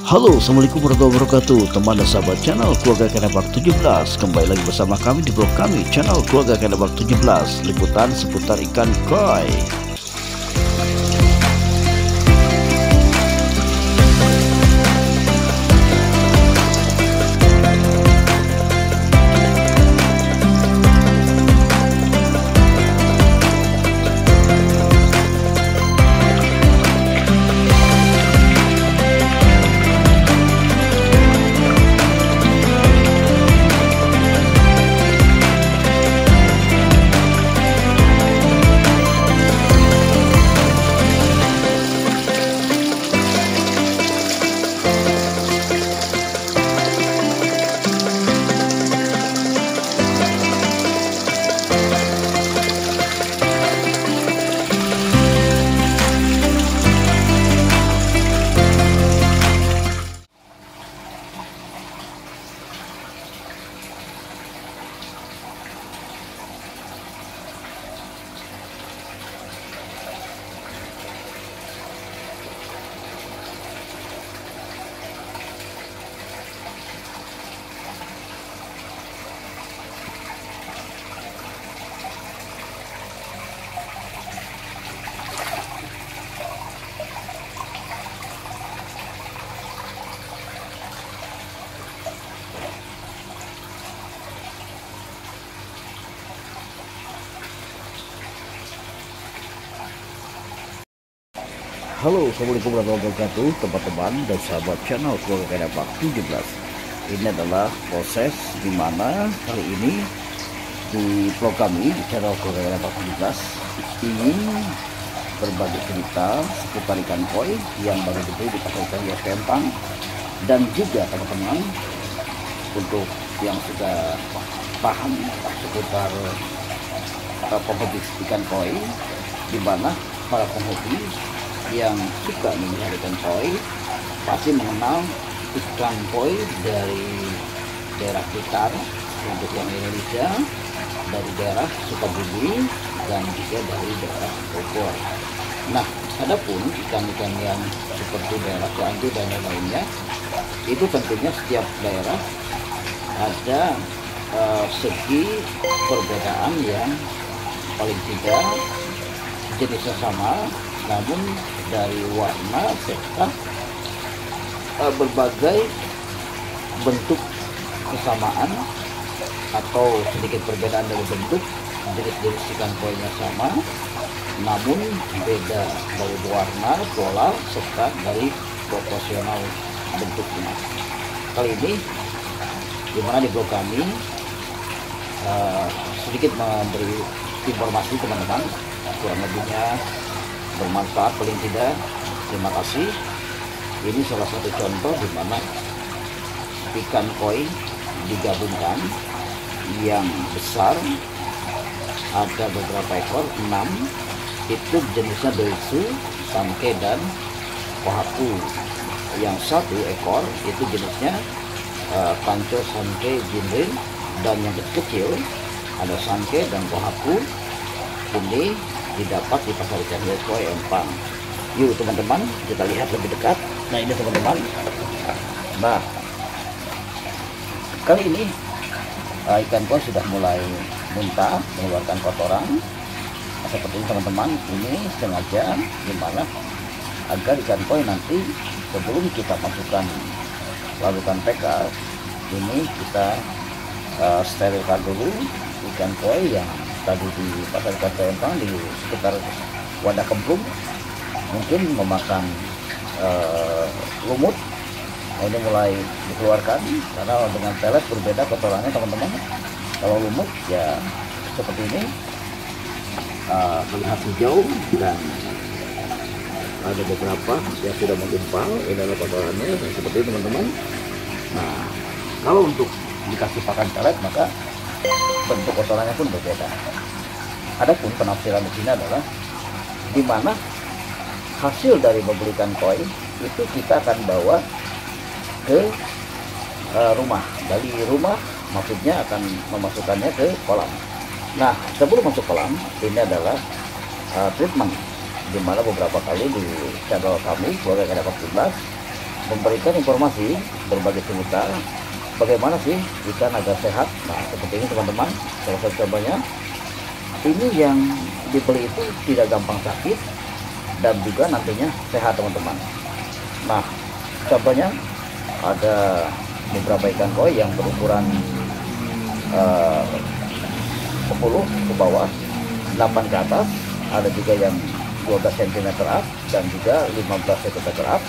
Halo, assalamualaikum warahmatullahi wabarakatuh. Teman dan sahabat channel Keluarga Kenebak 17, kembali lagi bersama kami di blog kami, channel Keluarga Kenebak 17, liputan seputar ikan koi. Halo, assalamualaikum warahmatullahi wabarakatuh, teman-teman dan sahabat channel Keluarga Kenebak 17. Ini adalah proses di mana kali ini di vlog kami di channel Keluarga Kenebak 17 ingin berbagi cerita seputar ikan koi yang baru dibeli di pasar ikan Hias Empang, dan juga teman-teman untuk yang sudah paham seputar penghobi ikan koi, di mana para penghobi yang suka memelihara ikan koi pasti mengenal ikan koi dari daerah Blitar untuk yang Indonesia, dari daerah Sukabumi, dan juga dari daerah Bogor. Nah, adapun ikan-ikan yang seperti daerah Cianjur dan lain-lainnya, itu tentunya setiap daerah ada segi perbedaan yang paling tidak jenisnya sama, namun dari warna serta berbagai bentuk kesamaan atau sedikit perbedaan dari bentuk, jenis-jenis ikan koinya sama, namun beda dari warna, pola, serta dari proporsional bentuknya. Kali ini dimana di blog kami sedikit memberi informasi teman-teman, kurang lebihnya bermanfaat paling tidak. Terima kasih. Ini salah satu contoh di mana ikan koi digabungkan yang besar, ada beberapa ekor, 6, itu jenisnya doisu, sangke, dan kohaku. Yang 1 ekor itu jenisnya panco, sangke, jinrin, dan yang kecil ada sangke dan kohaku. Ini didapat di pasar ikan hias koi Empang. Yuk teman-teman, kita lihat lebih dekat. Nah, ini teman-teman. Nah, kali ini ikan koi sudah mulai muntah, mengeluarkan kotoran. Nah, seperti ini teman-teman. Ini sengaja dimana agar ikan koi nanti sebelum kita masukkan larutan PK, ini kita sterilkan dulu ikan koi yang tadi di pasar ikan koi Empang di sekitar wadah kemplung mungkin memakan lumut. Nah, ini mulai dikeluarkan karena dengan pelet berbeda kotorannya teman-teman. Kalau lumut ya seperti ini, terlihat hijau, dan ada beberapa yang sudah menggumpal. Ini adalah kotorannya seperti ini teman-teman. Nah, kalau untuk dikasih pakan pelet maka bentuk kotorannya pun berbeda. Adapun penafsiran di sini adalah di mana hasil dari membelikan koi itu kita akan bawa ke rumah. Dari rumah maksudnya akan memasukkannya ke kolam. Nah, sebelum masuk kolam, ini adalah treatment, dimana beberapa kali di channel kami Keluarga Kenebak 17 memberikan informasi berbagai cerita bagaimana sih ikan agar sehat. Nah seperti ini teman-teman, salah satu contohnya ini yang dibeli itu tidak gampang sakit dan juga nantinya sehat teman-teman. Nah contohnya ada beberapa ikan koi yang berukuran 10 ke bawah, 8 ke atas, ada juga yang 12 cm up dan juga 15 cm up,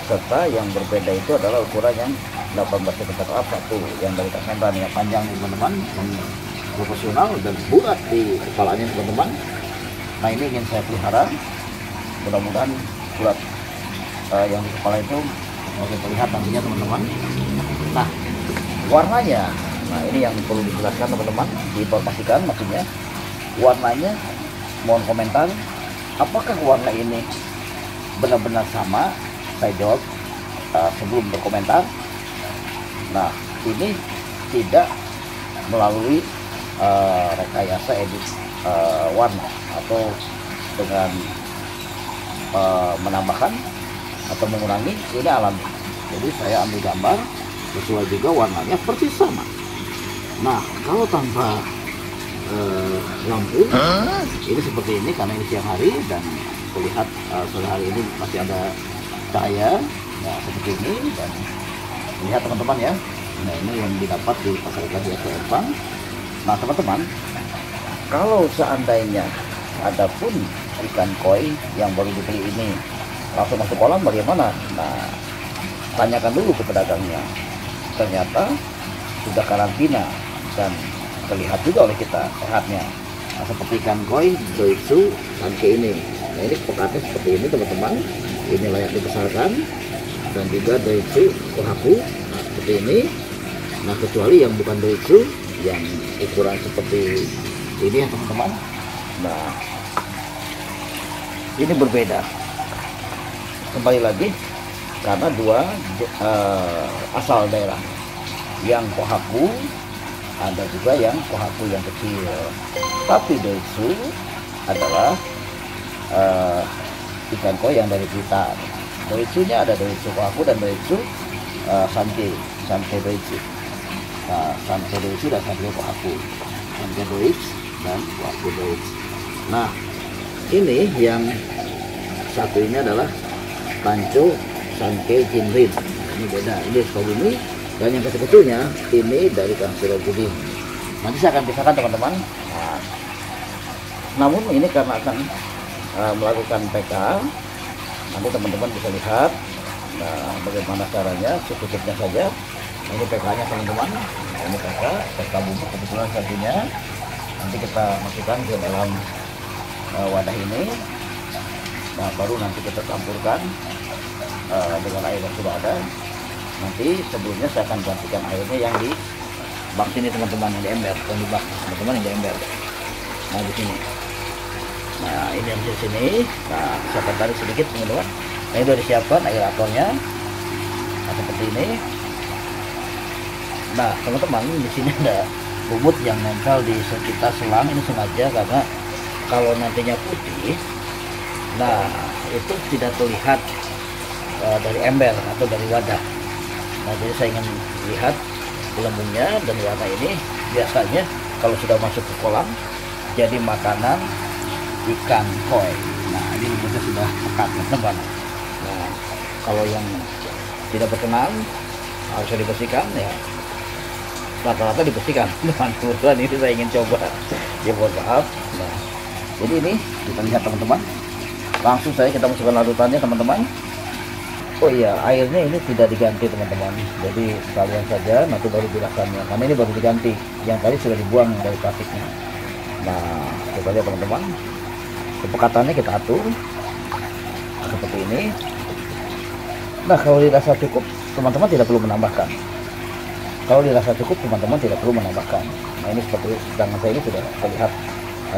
serta yang berbeda itu adalah ukuran yang 18 cm up, satu yang dari membran yang panjang teman-teman, yang profesional dan bulat di kepalanya teman-teman. Nah ini ingin saya pelihara, mudah-mudahan bulat yang di kepala itu oke terlihat nantinya teman-teman. Nah warnanya, nah ini yang perlu dijelaskan teman-teman, diinformasikan maksudnya warnanya. Mohon komentar, apakah warna ini benar-benar sama? Saya jawab sebelum berkomentar. Nah ini tidak melalui rekayasa edit warna atau dengan menambahkan atau mengurangi, ini alami. Jadi saya ambil gambar sesuai juga warnanya persis sama. Nah kalau tanpa lampu ini seperti ini karena ini siang hari dan terlihat sore hari ini masih ada cahaya, nah seperti ini, dan lihat teman-teman ya. Nah ini yang didapat di pasar ikan di Empang. Nah teman-teman, kalau seandainya ada pun ikan koi yang baru dibeli ini langsung masuk kolam bagaimana? Nah tanyakan dulu ke pedagangnya, ternyata sudah karantina dan terlihat juga oleh kita sehatnya. Nah, seperti ikan koi Doitsu Sanke ini. Nah ini pekatnya seperti ini teman-teman, ini layak dibesarkan. Dan juga Doitsu Kohaku, nah seperti ini. Nah kecuali yang bukan Doitsu yang ukuran seperti ini ya teman-teman. Nah ini berbeda kembali lagi karena dua asal daerah, yang Kohaku ada juga yang Kohaku yang kecil, tapi Doitsu adalah ikan koi yang dari Blitar. Doitsunya ada Doitsu Kohaku dan Doitsu Sanke Doitsu. Nah, Sanke Doitsu dan Sanke Kohaku, Sanke Doitsu dan Kohaku Doitsu. Nah ini yang satu ini adalah Tancho Sanke Jinrin. Ini beda, ini Sukabumi. Dan yang sebetulnya ini dari Kansiro Gudin. Nanti saya akan pisahkan teman-teman. Nah, namun ini karena akan melakukan PK, nanti teman-teman bisa lihat bagaimana caranya, secukupnya saja. Nah, ini PK-nya teman-teman. Nah, ini PK bubuk kebetulan satunya. Nanti kita masukkan ke dalam wadah ini. Nah baru nanti kita campurkan dengan air yang sudah ada. Nanti sebelumnya saya akan gantikan airnya yang di bak sini teman-teman, yang di ember, yang di bak teman-teman, yang di ember. Nah di sini. Nah ini yang di sini. Nah saya akan tarik sedikit teman-teman. Nah ini sudah disiapkan aeratornya. Nah seperti ini. Nah teman-teman, di sini ada bubut yang nempel di sekitar selang. Ini sengaja karena kalau nantinya putih, nah itu tidak terlihat dari ember atau dari wadah. Nah jadi saya ingin lihat gelembungnya dan warna ini. Biasanya kalau sudah masuk ke kolam jadi makanan ikan koi. Nah ini bubutnya sudah pekat teman-teman. Nah kalau yang tidak berkenan harus dibersihkan ya, rata-rata dibersihkan. Kebetulan ini saya ingin coba, ya mohon maaf. Nah jadi ini kita lihat teman-teman, langsung saya kita masukkan larutannya teman-teman. Oh iya, airnya ini tidak diganti teman-teman, jadi sekalian saja nanti baru dilakukannya, karena ini baru diganti, yang tadi sudah dibuang dari plastiknya. Nah kita lihat teman-teman, kepekatannya kita atur seperti ini. Nah kalau dirasa cukup teman-teman tidak perlu menambahkan. Kalau dirasa cukup teman-teman tidak perlu menambahkan. Nah ini seperti tangan saya ini sudah terlihat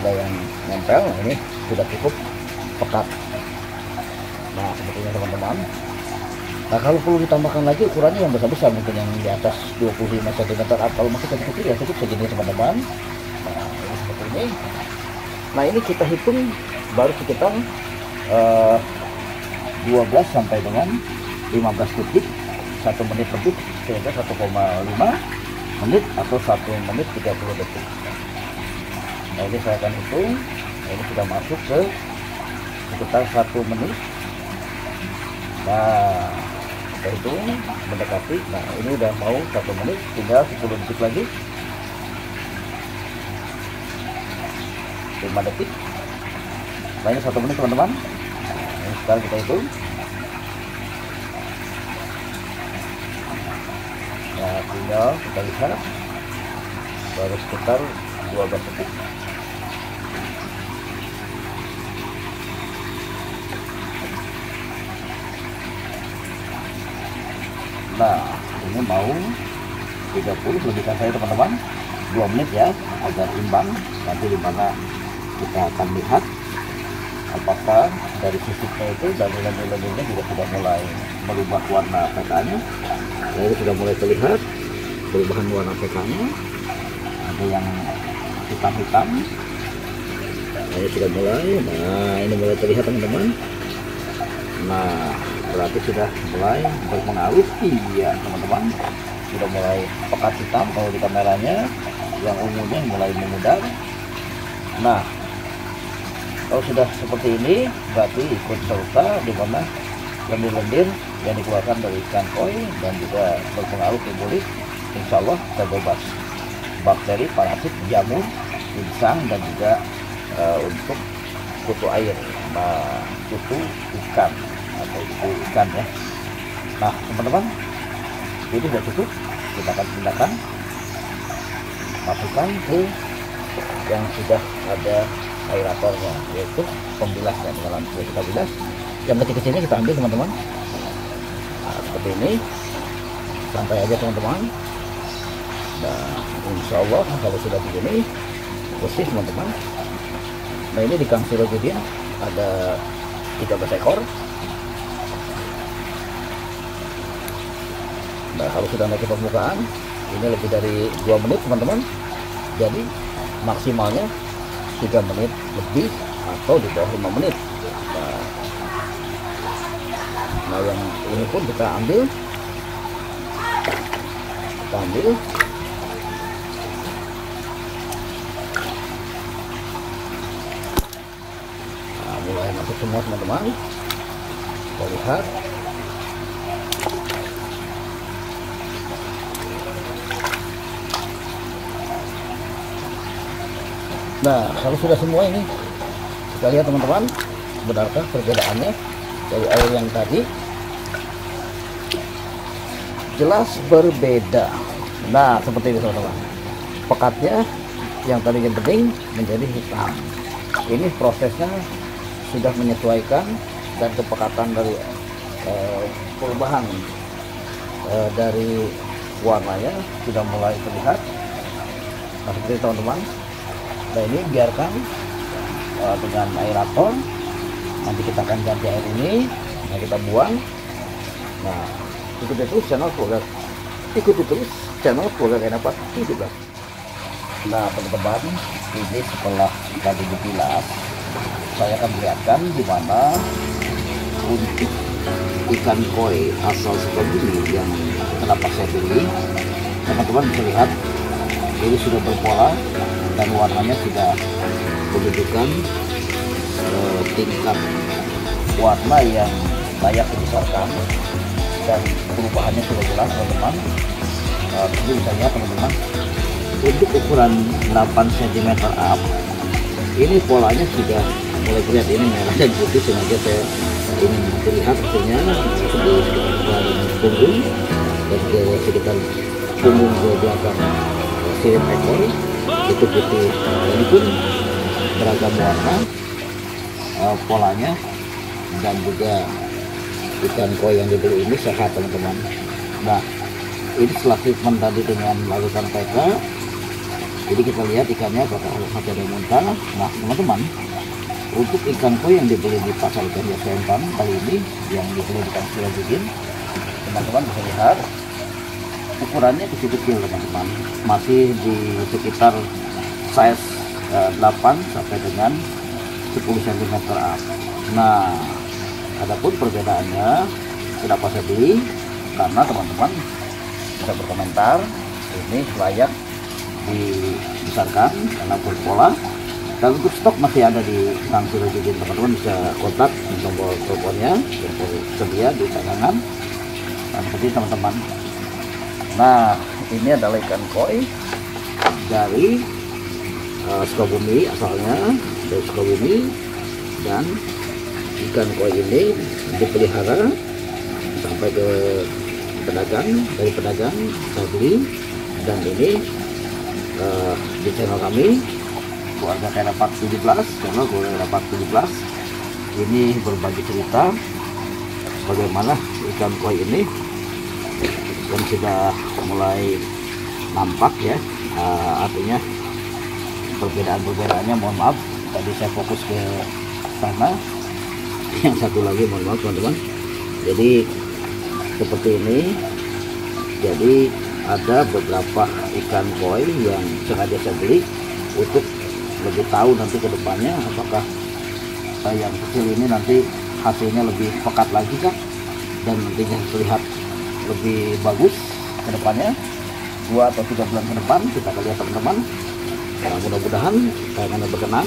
ada yang nempel. Nah ini sudah cukup pekat. Nah seperti ini teman-teman. Nah kalau perlu ditambahkan lagi ukurannya yang besar-besar, mungkin yang di atas 25 cm. Kalau masih kecil-kecil ya cukup segini teman-teman. Nah ini seperti ini. Nah ini kita hitung baru sekitar 12 sampai dengan 15 detik, 1 menit lebih, sehingga 1,5 menit atau 1 menit 30 detik. Nah, ini saya akan hitung. Nah, ini sudah masuk ke sekitar 1 menit. Nah, kita hitung mendekati. Nah, ini udah mau 1 menit, tinggal 10 detik lagi, 5 detik. Nah, ini 1 menit teman-teman. Nah, ini sekarang kita hitung. Nah, tinggal kita lihat baru sekitar 12 detik. Nah, ini mau 30, lebihkan saya teman-teman 2 menit ya, agar imbang. Nanti dimana kita akan lihat apakah dari fisiknya itu, dari lendir-lendirnya juga sudah mulai merubah warna PK-nya. Ini sudah mulai terlihat perubahan warna PK-nya, ada yang hitam-hitam. Nah, ini sudah mulai. Nah, ini mulai terlihat teman-teman. Nah, berarti sudah mulai berpengaruh. Iya teman-teman, sudah mulai pekat hitam kalau di kameranya, yang ungunya mulai memudar. Nah, kalau sudah seperti ini berarti ikut serta di mana lendir-lendir yang dikeluarkan dari ikan koi dan juga berpengaruh ke kulit, insya Allah terbebas bakteri, parasit, jamur, ginsang, dan juga untuk kutu air. Nah, kutu ikan atau kutu ikan ya. Nah teman-teman, ini sudah cukup. Kita akan pindahkan, masukkan ke yang sudah ada aeratornya, yaitu pembilasnya. Dengan kita bilas yang kecil-kecilnya kita ambil teman-teman. Nah, seperti ini, santai aja teman-teman. Nah, insya Allah kalau sudah begini bersih teman-teman. Nah, ini di Kang Sirojudin ada 13 ekor. Nah, kalau sudah naik ke permukaan, ini lebih dari 2 menit teman-teman. Jadi maksimalnya 3 menit lebih atau di bawah 5 menit. Nah, yang ini pun kita ambil. Nah, mulai masuk semua teman-teman. Kita lihat. Nah, kalau sudah semua ini, kita lihat teman-teman, benarkah perbedaannya dari air yang tadi? Jelas berbeda. Nah, seperti ini teman-teman, pekatnya yang tadinya bening menjadi hitam. Ini prosesnya sudah menyesuaikan, dan kepekatan dari perubahan dari warnanya sudah mulai terlihat. Nah, seperti teman-teman. Nah, ini biarkan dengan aerator. Nanti kita akan ganti air ini. Nah, kita buang. Nah, ikuti terus channel keluarga Kainak 17. Nah teman-teman, ini setelah tadi dibilas, saya akan perlihatkan di mana untuk ikan koi asal Sukabumi yang kenapa saya pilih. Teman-teman bisa lihat ini sudah berpola dan warnanya sudah menunjukkan tingkat warna yang layak dibesarkan, dan perubahannya sudah jelas teman-teman. Jadi bisa lihat teman-teman, untuk ukuran 8 cm up, ini polanya sudah mulai terlihat. Ini merah dan putih, sengaja saya ingin terlihat hasilnya. Sekitar punggung dan ke sekitar punggung ke belakang sirip ekor itu putih. Ini pun beragam warna polanya, dan juga ikan koi yang dibeli ini sehat teman-teman. Nah, ini setelah treatment tadi dengan larutan PK, jadi kita lihat ikannya apakah masih ada muntah. Nah teman-teman, untuk ikan koi yang dibeli di pasar ikan Yasa Empang kali ini, yang dibeli di Kang Sirojudin, teman-teman bisa lihat ukurannya kecil-kecil teman-teman, masih di sekitar size 8 sampai dengan 10 cm up. Nah, adapun perbedaannya kenapa saya beli, karena teman-teman bisa berkomentar ini layak dibesarkan karena berpola. Dan untuk stok masih ada di Kang Sirojudin, teman-teman bisa kontak di nomor teleponnya yang tersedia di tayangan. Nah, seperti teman-teman. Nah, ini adalah ikan koi dari Sukabumi, asalnya dari Sukabumi, dan ikan koi ini dipelihara sampai ke pedagang, dari pedagang saya beli, dan ini di channel kami Keluarga Kera Park 17, channel Keluarga Kera Park 17 ini berbagi cerita bagaimana ikan koi ini yang sudah mulai nampak ya, artinya perbedaan-perbedaannya, mohon maaf tadi saya fokus ke sana, yang satu lagi mohon maaf teman-teman. Jadi seperti ini, jadi ada beberapa ikan koi yang sengaja saya beli untuk lebih tahu nanti ke depannya apakah yang kecil ini nanti hasilnya lebih pekat lagi kah, dan nantinya terlihat lebih bagus ke depannya 2 atau 3 bulan ke depan. Kita akan lihat teman-teman. Nah, mudah-mudahan tayangannya berkenan.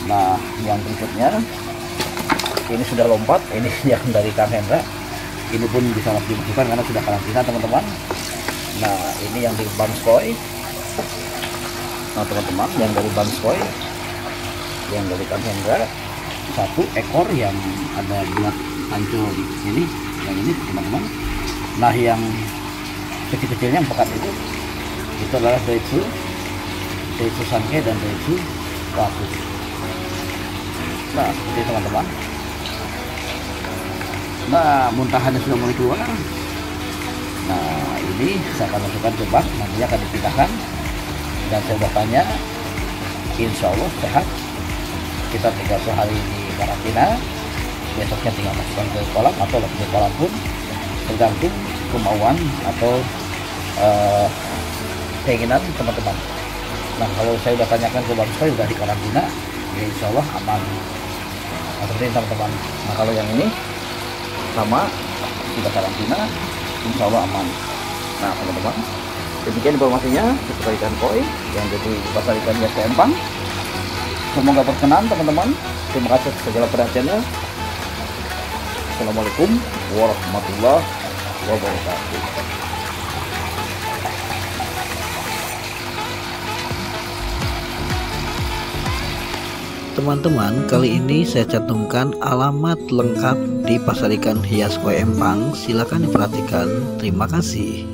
Nah, yang berikutnya ini sudah lompat, ini yang dari Kang Hendra, ini pun bisa langsung dimasukkan karena sudah karantina teman-teman. Nah, ini yang di Banskoi. Nah teman-teman, yang dari Banskoi, yang dari Kang Hendra, 1 ekor yang ada bulat hancur ini, yang ini teman-teman. Nah yang kecil-kecilnya yang pekat itu adalah Daichu Sanke dan Daichu Waku. Nah seperti teman-teman. Nah muntahannya sudah mulai keluar. Nah ini saya akan masukkan ke bak, nantinya akan dipindahkan. Dan saya udah tanya, insya Allah sehat. Kita tinggal sehari di karantina, besoknya tinggal masukkan ke kolam atau lebih ke kolam pun tergantung kemauan atau keinginan teman-teman. Nah kalau saya udah tanyakan ke Bang Soy udah di karantina, ya insya Allah aman. Nah seperti ini teman-teman. Nah kalau yang ini sama sudah karantina, insya Allah aman. Nah teman-teman, demikian informasinya seputar ikan koi yang jadi pasar ikan hias Empang. Semoga berkenan teman-teman. Terima kasih segala perhatiannya. Assalamualaikum warahmatullahi wabarakatuh. Teman-teman, kali ini saya cantumkan alamat lengkap di pasar ikan hias Koi Empang. Silakan diperhatikan. Terima kasih.